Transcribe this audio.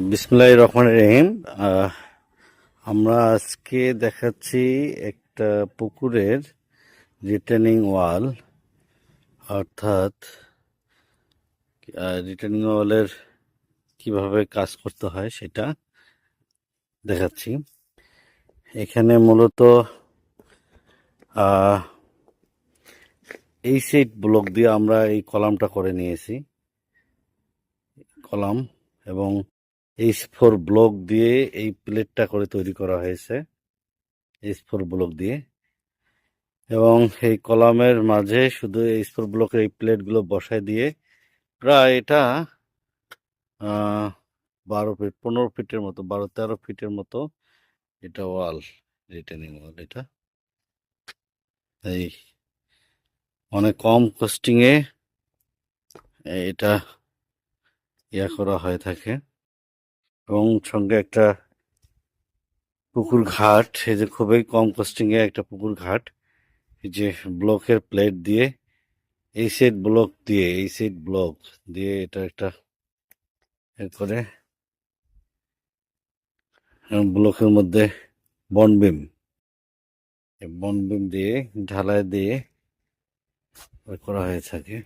বিসমিল্লাহির রহমানির রহিম। আহ, আমরা আজকে দেখাচ্ছি একটা পুকুরের রিটেনিং ওয়াল, অর্থাৎ রিটেনিং ওয়ালের কিভাবে কাজ করতে হয় সেটা দেখাচ্ছি। এখানে মূলত আহ, এই সেট ব্লক দিয়ে আমরা এই কলামটা করে নিয়েছি, কলাম এবং H4 ব্লক দিয়ে এই প্লেটটা করে তৈরি করা হয়েছে H4 ব্লক দিয়ে, এবং এই কলামের মাঝে শুধু H4 ব্লকের এই প্লেটগুলো বসায় দিয়ে প্রায় এটা 12 ফিট 15 ফিটের মতো, 12-13 ফিটের মতো এটা ওয়াল, রিটেনিং ওয়াল। এটা এই অনেক কম কস্টিংয়ে এটা করা হয়ে থাকে, এবং সঙ্গে একটা পুকুর ঘাট, এই যে খুবই কম কস্টিংয়ে একটা পুকুর ঘাট, এই যে ব্লকের প্লেট দিয়ে এই সেট ব্লক দিয়ে এটা একটা করে ব্লকের মধ্যে বনবিম দিয়ে ঢালাই দিয়ে করা হয়ে থাকে।